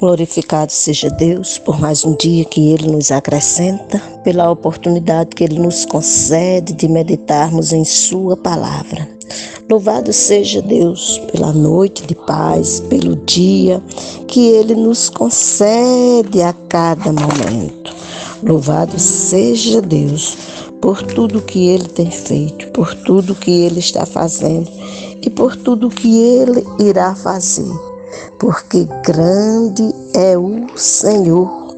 Glorificado seja Deus por mais um dia que Ele nos acrescenta, pela oportunidade que Ele nos concede de meditarmos em Sua palavra. Louvado seja Deus pela noite de paz, pelo dia que Ele nos concede a cada momento. Louvado seja Deus por tudo que Ele tem feito, por tudo que Ele está fazendo e por tudo que Ele irá fazer. Porque grande é o Senhor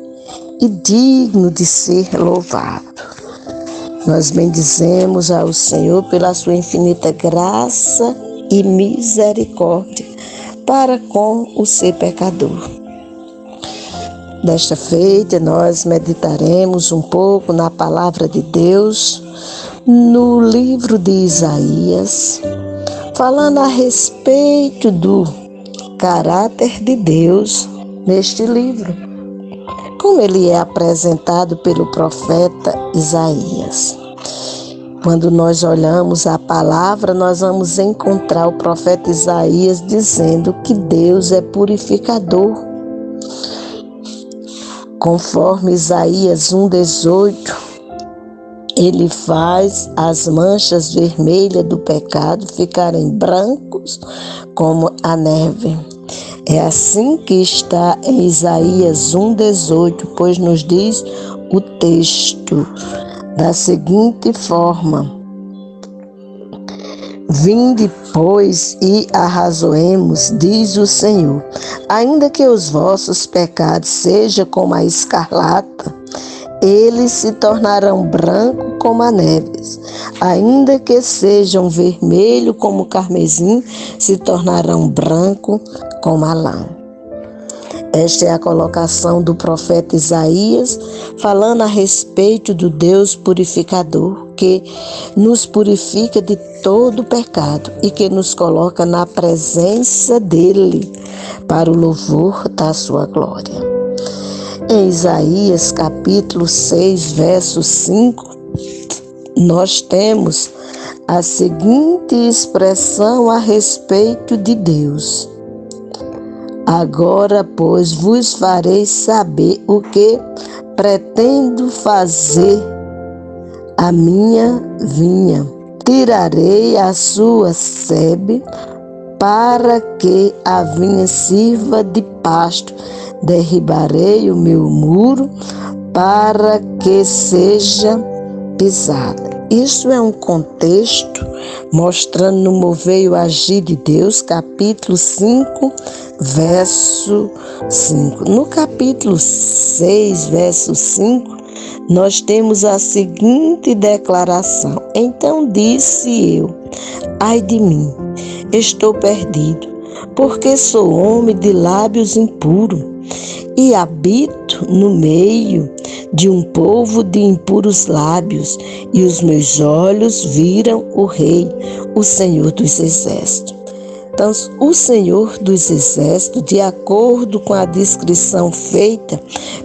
e digno de ser louvado. Nós bendizemos ao Senhor pela sua infinita graça e misericórdia para com o ser pecador. Desta feita, nós meditaremos um pouco na palavra de Deus, no livro de Isaías, falando a respeito do caráter de Deus neste livro, como ele é apresentado pelo profeta Isaías. Quando nós olhamos a palavra, nós vamos encontrar o profeta Isaías dizendo que Deus é purificador. Conforme Isaías 1,18, ele faz as manchas vermelhas do pecado ficarem brancos como a neve. É assim que está em Isaías 1,18, pois nos diz o texto da seguinte forma: Vinde, pois, e arrazoemos, diz o Senhor, ainda que os vossos pecados sejam como a escarlata, eles se tornarão branco como a neve, ainda que sejam vermelho como o carmesim, se tornarão branco como a lã. Esta é a colocação do profeta Isaías, falando a respeito do Deus purificador, que nos purifica de todo pecado e que nos coloca na presença dele, para o louvor da sua glória. Em Isaías capítulo 6, verso 5, nós temos a seguinte expressão a respeito de Deus: Agora, pois, vos farei saber o que pretendo fazer a minha vinha. Tirarei a sua sebe para que a vinha sirva de pasto. Derribarei o meu muro para que seja pisada. Isso é um contexto mostrando no mover e o agir de Deus, capítulo 5, verso 5. No capítulo 6, verso 5, nós temos a seguinte declaração: Então disse eu, ai de mim, estou perdido, porque sou homem de lábios impuros e habito no meio de um povo de impuros lábios, e os meus olhos viram o Rei, o Senhor dos Exércitos. Então, o Senhor dos Exércitos, de acordo com a descrição feita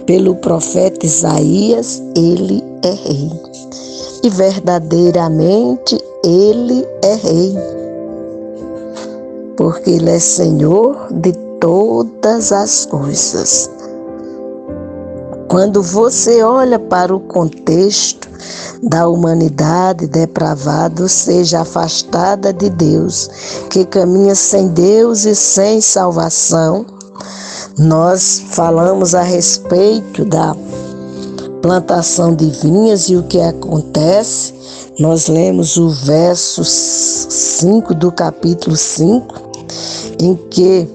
pelo profeta Isaías, ele é Rei. E verdadeiramente ele é Rei, porque ele é Senhor de todas as coisas. Quando você olha para o contexto da humanidade depravada, ou seja, afastada de Deus, que caminha sem Deus e sem salvação, nós falamos a respeito da plantação de vinhas e o que acontece. Nós lemos o verso 5 do capítulo 5, em que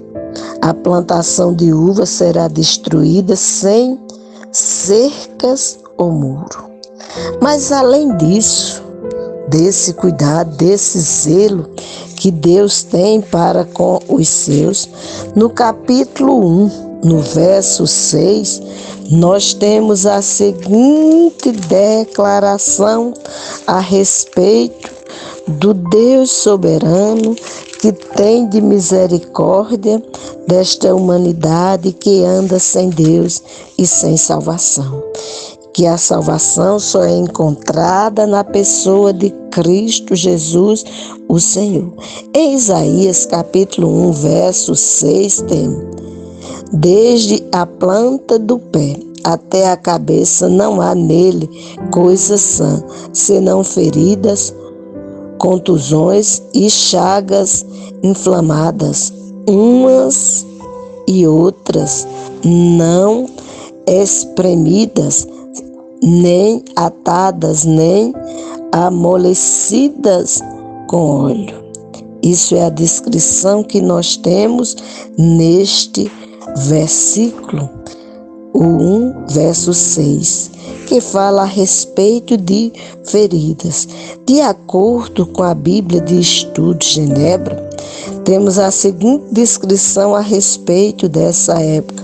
a plantação de uvas será destruída sem cercas ou muro. Mas além disso, desse cuidado, desse zelo que Deus tem para com os seus, no capítulo 1, no verso 6, nós temos a seguinte declaração a respeito do Deus soberano que tem de misericórdia desta humanidade que anda sem Deus e sem salvação. Que a salvação só é encontrada na pessoa de Cristo Jesus, o Senhor. Em Isaías capítulo 1, verso 6, temos: Desde a planta do pé até a cabeça não há nele coisa sã, senão feridas, contusões e chagas inflamadas, umas e outras não espremidas, nem atadas, nem amolecidas com óleo. Isso é a descrição que nós temos neste versículo, o 1, verso 6, que fala a respeito de feridas. De acordo com a Bíblia de Estudo de Genebra, temos a seguinte descrição a respeito dessa época.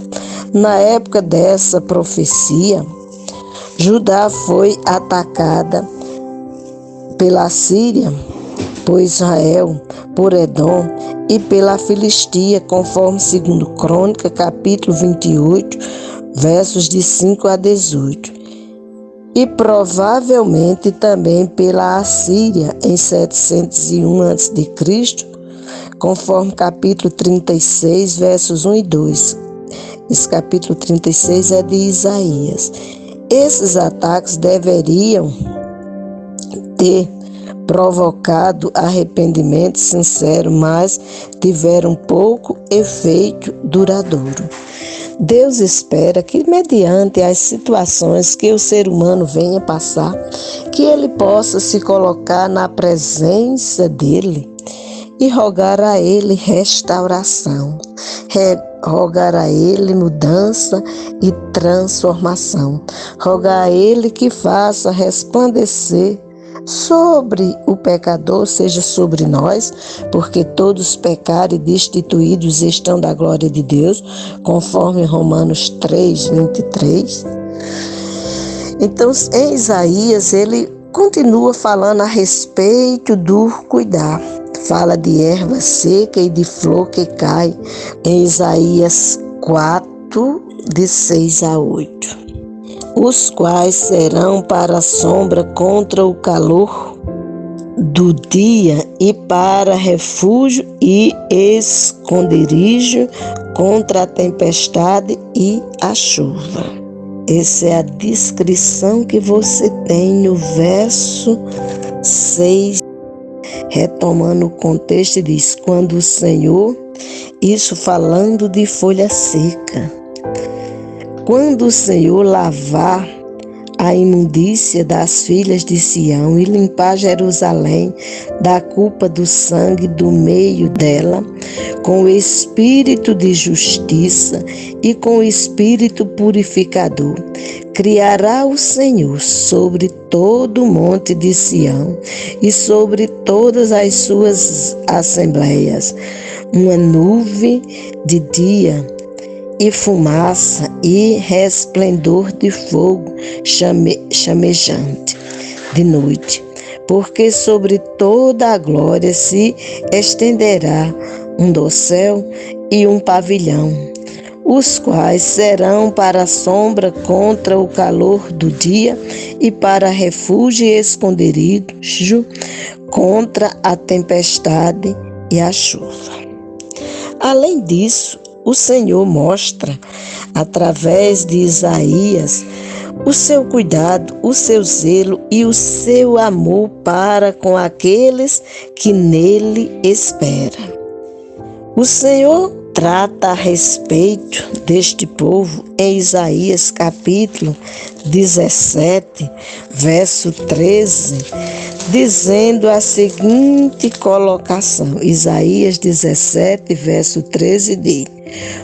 Na época dessa profecia, Judá foi atacada pela Síria, por Israel, por Edom e pela Filistia, conforme 2 Crônica, capítulo 28, versos de 5 a 18. E provavelmente também pela Assíria, em 701 a.C., conforme capítulo 36, versos 1 e 2. Esse capítulo 36 é de Isaías. Esses ataques deveriam ter provocado arrependimento sincero, mas tiveram pouco efeito duradouro. Deus espera que, mediante as situações que o ser humano venha passar, que ele possa se colocar na presença dele e rogar a ele restauração, rogar a ele mudança e transformação, rogar a ele que faça resplandecer sobre o pecador, seja sobre nós, porque todos pecaram e destituídos estão da glória de Deus, conforme Romanos 3, 23. Então, em Isaías, ele continua falando a respeito do cuidar. Fala de erva seca e de flor que cai, em Isaías 4, de 6 a 8. Os quais serão para a sombra contra o calor do dia e para refúgio e esconderijo contra a tempestade e a chuva. Essa é a descrição que você tem no verso 6, retomando o contexto, diz: quando o Senhor, isso falando de folha seca, quando o Senhor lavar a imundícia das filhas de Sião e limpar Jerusalém da culpa do sangue do meio dela, com o espírito de justiça e com o espírito purificador, criará o Senhor sobre todo o monte de Sião e sobre todas as suas assembleias uma nuvem de dia e fumaça e resplendor de fogo chamejante de noite, porque sobre toda a glória se estenderá um dossel e um pavilhão, os quais serão para a sombra contra o calor do dia e para refúgio e esconderijo contra a tempestade e a chuva. Além disso, o Senhor mostra, através de Isaías, o seu cuidado, o seu zelo e o seu amor para com aqueles que nele esperam. O Senhor trata a respeito deste povo em Isaías capítulo 17, verso 13, dizendo a seguinte colocação. Isaías 17, verso 13 diz: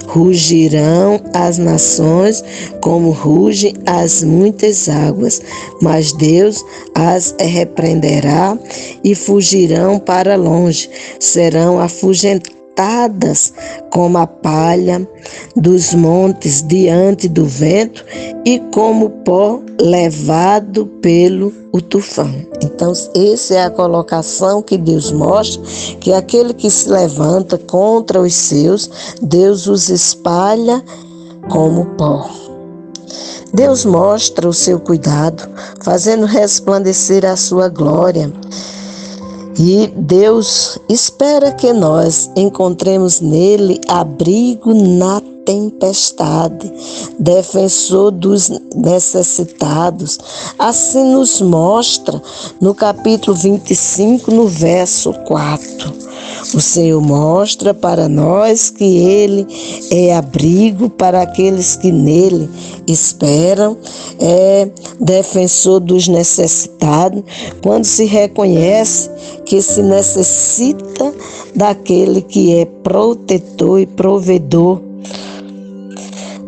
rugirão as nações como rugem as muitas águas, mas Deus as repreenderá e fugirão para longe, serão afugentadas como a palha dos montes diante do vento e como pó levado pelo tufão. Então, essa é a colocação que Deus mostra, que aquele que se levanta contra os seus, Deus os espalha como pó. Deus mostra o seu cuidado, fazendo resplandecer a sua glória. E Deus espera que nós encontremos nele abrigo na tempestade, defensor dos necessitados. Assim nos mostra no capítulo 25, no verso 4. O Senhor mostra para nós que Ele é abrigo para aqueles que nele esperam, é defensor dos necessitados, quando se reconhece que se necessita daquele que é protetor e provedor.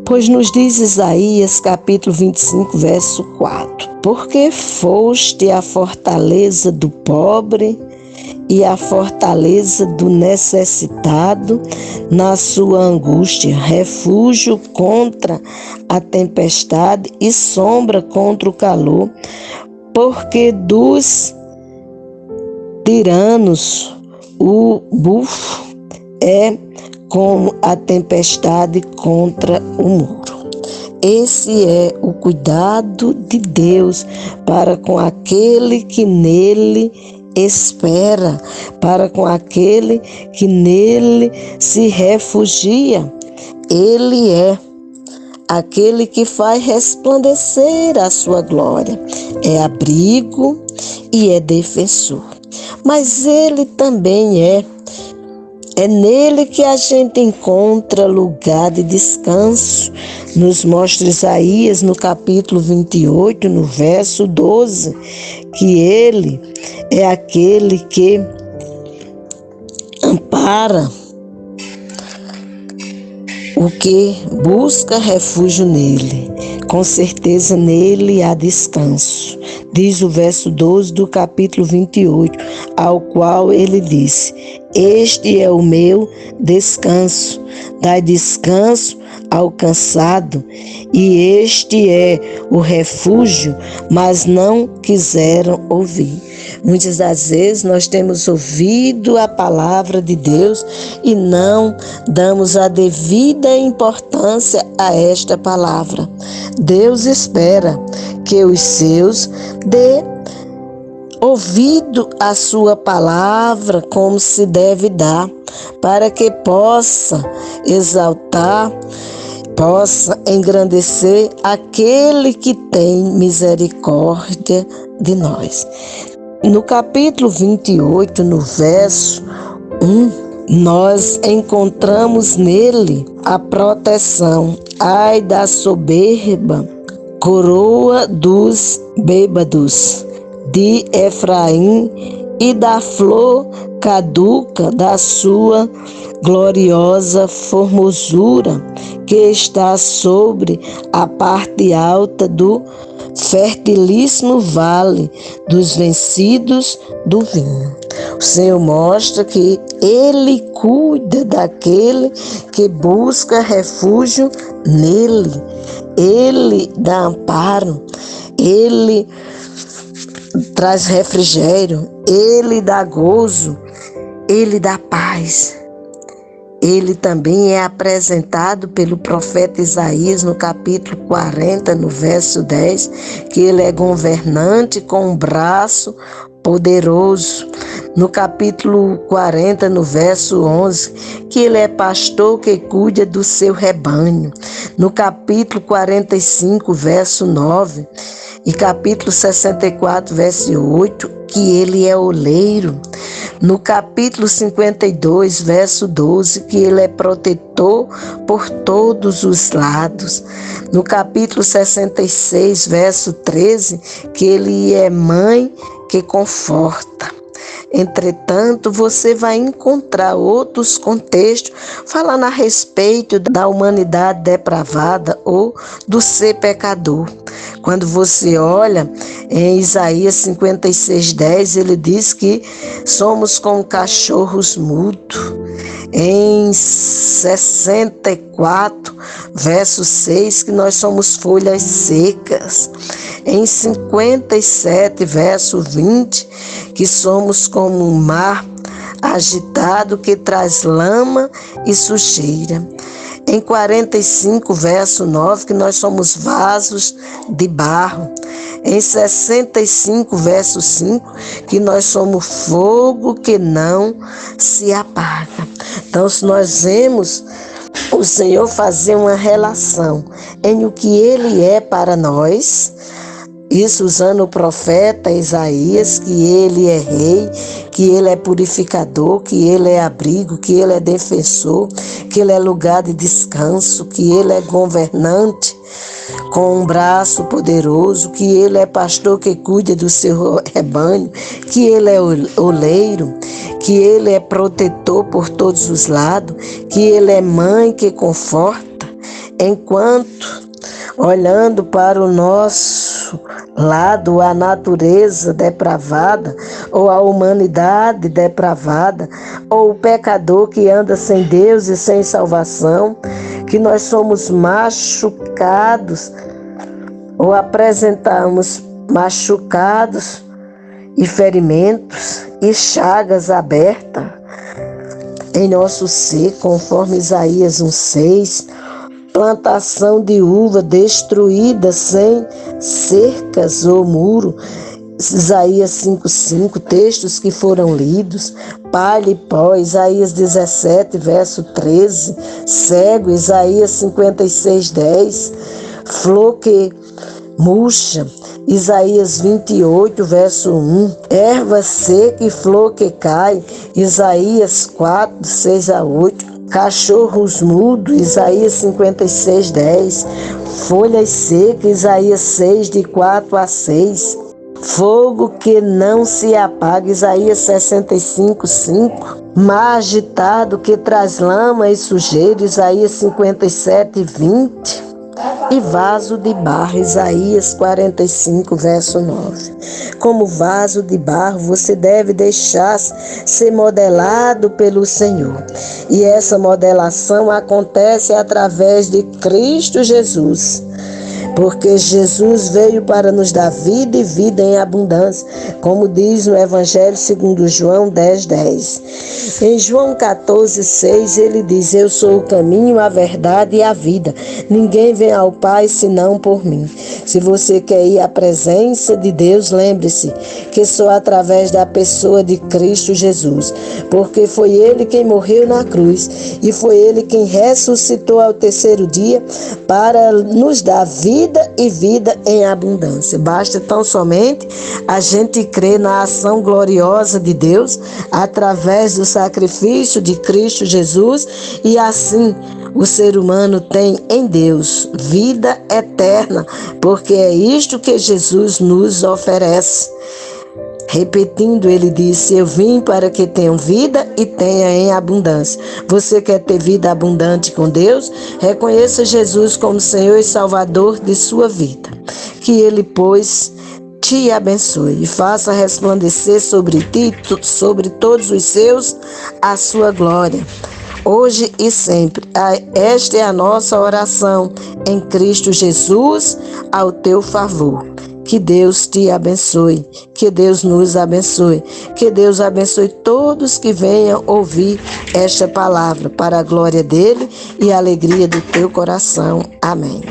Pois nos diz Isaías, capítulo 25, verso 4: porque foste a fortaleza do pobre e a fortaleza do necessitado na sua angústia, refúgio contra a tempestade e sombra contra o calor, porque dos tiranos o bufo é como a tempestade contra o muro. Esse é o cuidado de Deus para com aquele que nele espera, para com aquele que nele se refugia. Ele é aquele que faz resplandecer a sua glória, é abrigo e é defensor. Mas ele também é nele que a gente encontra lugar de descanso. Nos mostra Isaías no capítulo 28, no verso 12, que ele é aquele que ampara o que busca refúgio nele. Com certeza nele há descanso. Diz o verso 12 do capítulo 28, ao qual ele disse: este é o meu descanso, dai descanso ao cansado, e este é o refúgio, mas não quiseram ouvir. Muitas das vezes nós temos ouvido a palavra de Deus e não damos a devida importância a esta palavra. Deus espera que os seus dê ouvido à sua palavra como se deve dar, para que possa exaltar, possa engrandecer aquele que tem misericórdia de nós. No capítulo 28, no verso 1, nós encontramos nele a proteção. Ai da soberba, coroa dos bêbados de Efraim e da flor caduca da sua gloriosa formosura, que está sobre a parte alta do fertilíssimo vale dos vencidos do vinho. O Senhor mostra que Ele cuida daquele que busca refúgio nele. Ele dá amparo, Ele traz refrigério, Ele dá gozo, Ele dá paz. Ele também é apresentado pelo profeta Isaías no capítulo 40, no verso 10, que ele é governante com um braço poderoso. No capítulo 40, no verso 11, que ele é pastor que cuida do seu rebanho. No capítulo 45, verso 9, e capítulo 64, verso 8, que ele é oleiro. No capítulo 52, verso 12, que ele é protetor por todos os lados. No capítulo 66, verso 13, que ele é mãe que conforta. Entretanto, você vai encontrar outros contextos falando a respeito da humanidade depravada ou do ser pecador. Quando você olha em Isaías 56:10, ele diz que somos como cachorros mudos. Em 64, verso 6, que nós somos folhas secas. Em 57, verso 20, que somos como um mar agitado que traz lama e sujeira. Em 45, verso 9, que nós somos vasos de barro. Em 65, verso 5, que nós somos fogo que não se apaga. Então, se nós vemos o Senhor fazer uma relação em o que Ele é para nós, isso usando o profeta Isaías, que Ele é rei, que Ele é purificador, que Ele é abrigo, que Ele é defensor, que Ele é lugar de descanso, que Ele é governante com um braço poderoso, que Ele é pastor que cuida do seu rebanho, que Ele é oleiro, que Ele é protetor por todos os lados, que Ele é mãe que conforta, enquanto olhando para o nosso lado, a natureza depravada, ou a humanidade depravada, ou o pecador que anda sem Deus e sem salvação, que nós somos machucados, ou apresentamos machucados e ferimentos e chagas abertas em nosso ser, conforme Isaías 1,6, plantação de uva destruída sem cercas ou muro, Isaías 5,5, textos que foram lidos, palha e pó, Isaías 17, verso 13, cego, Isaías 56,10, flor que murcha, Isaías 28, verso 1, erva seca e flor que cai, Isaías 4, 6-8, cachorros mudos, Isaías 56:10, folhas secas, Isaías 6, de 4-6, fogo que não se apaga, Isaías 65:5, mar agitado que traz lama e sujeira, Isaías 57:20, e vaso de barro, Isaías 45, verso 9. Como vaso de barro, você deve deixar ser modelado pelo Senhor. E essa modelação acontece através de Cristo Jesus. Porque Jesus veio para nos dar vida e vida em abundância, como diz no Evangelho segundo João 10:10. Em João 14:6 ele diz: eu sou o caminho, a verdade e a vida. Ninguém vem ao Pai senão por mim. Se você quer ir à presença de Deus, lembre-se que só através da pessoa de Cristo Jesus. Porque foi Ele quem morreu na cruz e foi Ele quem ressuscitou ao terceiro dia para nos dar vida e vida em abundância. Basta tão somente a gente crer na ação gloriosa de Deus através do sacrifício de Cristo Jesus, e assim o ser humano tem em Deus vida eterna, porque é isto que Jesus nos oferece. Repetindo, ele disse: eu vim para que tenham vida e tenha em abundância. Você quer ter vida abundante com Deus? Reconheça Jesus como Senhor e Salvador de sua vida. Que Ele, pois, te abençoe e faça resplandecer sobre ti, sobre todos os seus, a sua glória, hoje e sempre. Esta é a nossa oração em Cristo Jesus, ao teu favor. Que Deus te abençoe, que Deus nos abençoe, que Deus abençoe todos que venham ouvir esta palavra, para a glória dele e a alegria do teu coração. Amém.